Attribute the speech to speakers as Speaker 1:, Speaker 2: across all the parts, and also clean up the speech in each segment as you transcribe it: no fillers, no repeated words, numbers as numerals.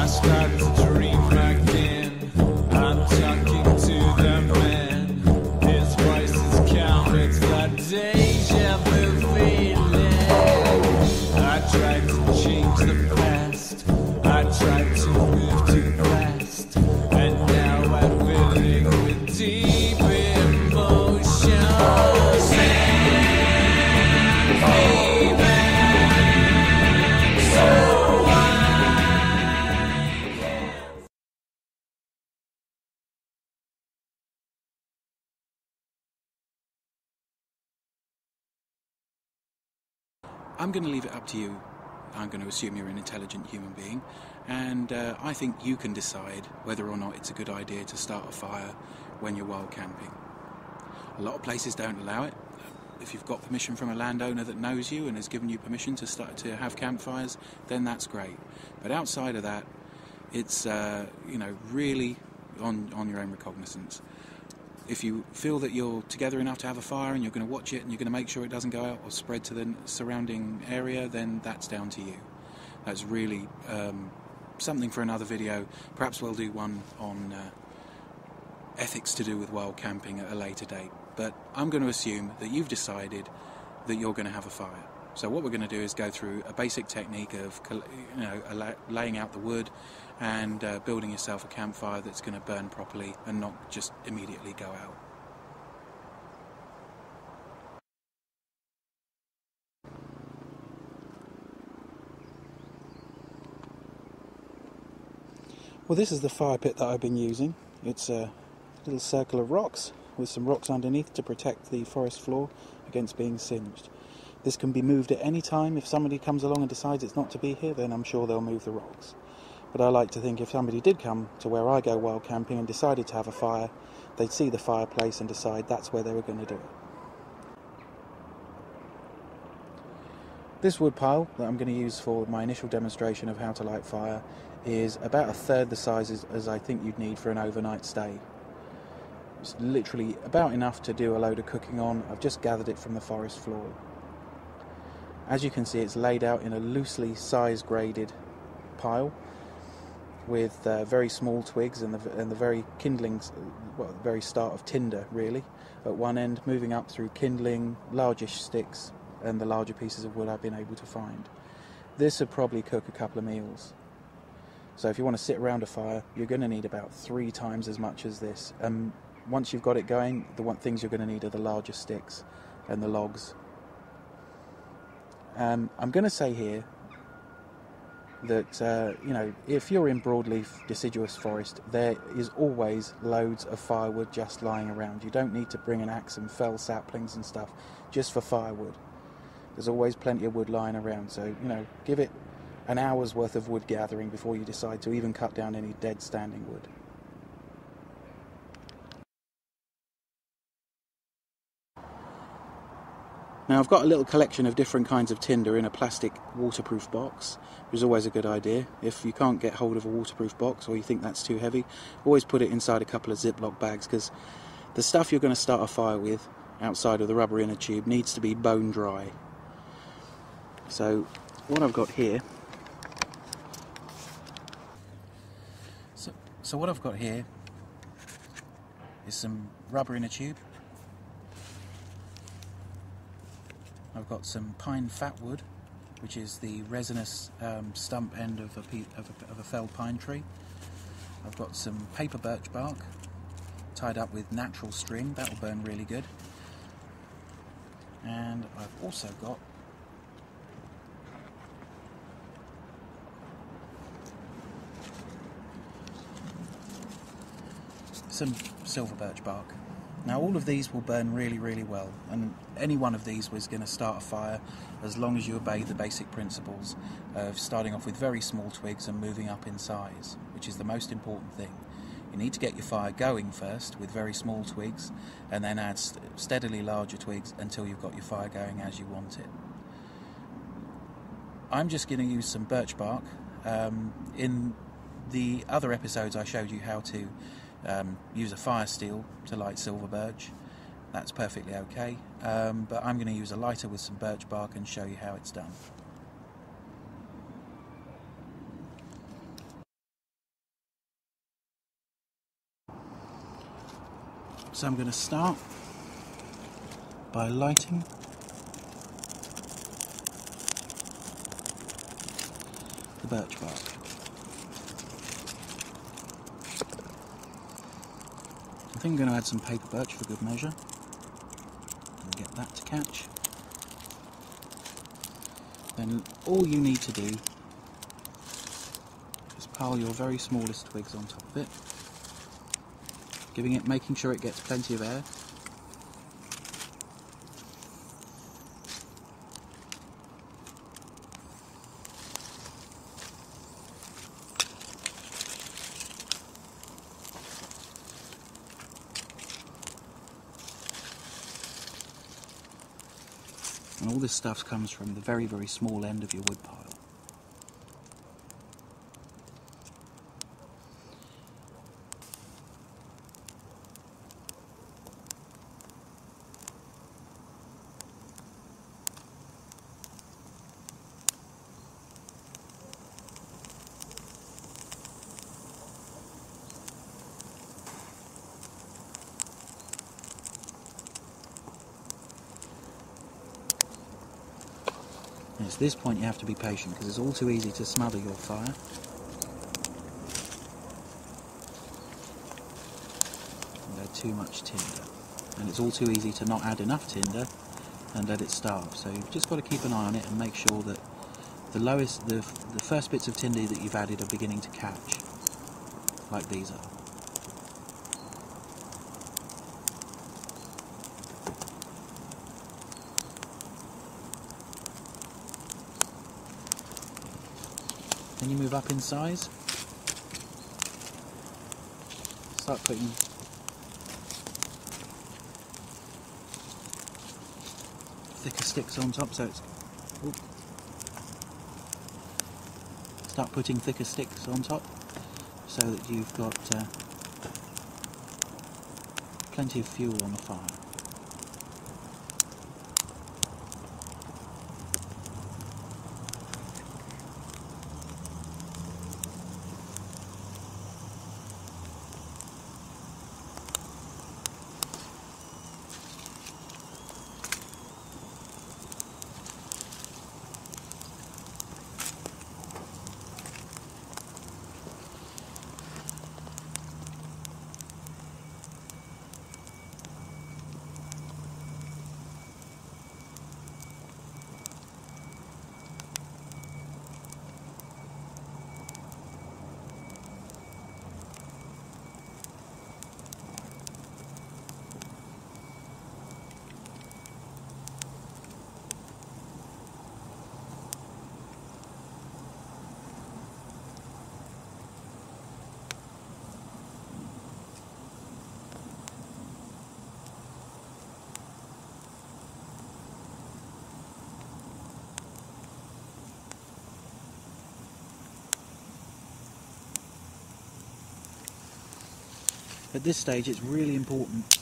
Speaker 1: started to dream back then. I'm talking to the man. His voice is calm, it's got deja vu feeling. I tried to change the past, I tried to move too fast, and now I'm filling with deep emotion.
Speaker 2: I'm going to leave it up to you. I'm going to assume you're an intelligent human being, and I think you can decide whether or not it's a good idea to start a fire when you're wild camping. A lot of places don't allow it. If you've got permission from a landowner that knows you and has given you permission to start to have campfires, then that's great. But outside of that, it's really on your own recognizance. If you feel that you're together enough to have a fire and you're going to watch it and you're going to make sure it doesn't go out or spread to the surrounding area, then that's down to you. That's really something for another video. Perhaps we'll do one on ethics to do with wild camping at a later date. But I'm going to assume that you've decided that you're going to have a fire. So what we're going to do is go through a basic technique of laying out the wood and building yourself a campfire that's going to burn properly and not just immediately go out. Well, this is the fire pit that I've been using. It's a little circle of rocks with some rocks underneath to protect the forest floor against being singed. This can be moved at any time. If somebody comes along and decides it's not to be here, then I'm sure they'll move the rocks. But I like to think if somebody did come to where I go wild camping and decided to have a fire, they'd see the fireplace and decide that's where they were going to do it. This wood pile that I'm going to use for my initial demonstration of how to light fire is about a third the size as I think you'd need for an overnight stay. It's literally about enough to do a load of cooking on. I've just gathered it from the forest floor. As you can see, it's laid out in a loosely size-graded pile with very small twigs and the very kindlings, well, the very start of tinder, really, at one end, moving up through kindling, largish sticks, and the larger pieces of wood I've been able to find. This would probably cook a couple of meals. So if you want to sit around a fire, you're going to need about 3 times as much as this. Once you've got it going, the things you're going to need are the larger sticks and the logs. I'm going to say here that, if you're in broadleaf deciduous forest, there is always loads of firewood just lying around. You don't need to bring an axe and fell saplings and stuff just for firewood. There's always plenty of wood lying around, so, give it an hour's worth of wood gathering before you decide to even cut down any dead standing wood. Now I've got a little collection of different kinds of tinder in a plastic waterproof box, which is always a good idea. If you can't get hold of a waterproof box or you think that's too heavy, always put it inside a couple of Ziploc bags, because the stuff you're going to start a fire with outside of the rubber inner tube needs to be bone dry. So what I've got here So what I've got here is some rubber inner tube. I've got some pine fatwood, which is the resinous stump end of a felled pine tree. I've got some paper birch bark tied up with natural string, that will burn really good. And I've also got some silver birch bark. Now all of these will burn really, really well, and any one of these was going to start a fire as long as you obey the basic principles of starting off with very small twigs and moving up in size, which is the most important thing. You need to get your fire going first with very small twigs, and then add steadily larger twigs until you've got your fire going as you want it. I'm just going to use some birch bark. In the other episodes I showed you how to use a fire steel to light silver birch. that's perfectly okay, but I'm going to use a lighter with some birch bark and show you how it's done. So I'm going to start by lighting the birch bark. I think I'm going to add some paper birch for good measure and get that to catch. Then all you need to do is pile your very smallest twigs on top of it, making sure it gets plenty of air. And all this stuff comes from the very, very small end of your wood pile. And it's this point you have to be patient, because it's all too easy to smother your fire. And add too much tinder. And it's all too easy to not add enough tinder and let it starve. So you've just got to keep an eye on it and make sure that the first bits of tinder that you've added are beginning to catch, like these are. Then you move up in size, start putting thicker sticks on top, so it's start putting thicker sticks on top so that you've got plenty of fuel on the fire. At this stage it's really important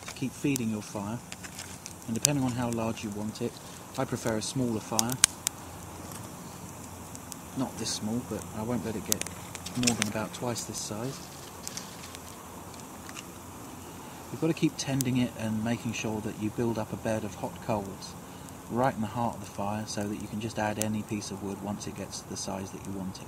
Speaker 2: to keep feeding your fire, and depending on how large you want it, I prefer a smaller fire. Not this small, but I won't let it get more than about twice this size. You've got to keep tending it and making sure that you build up a bed of hot coals right in the heart of the fire so that you can just add any piece of wood once it gets to the size that you want it.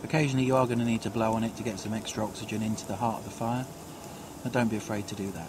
Speaker 2: Occasionally you are going to need to blow on it to get some extra oxygen into the heart of the fire, but don't be afraid to do that.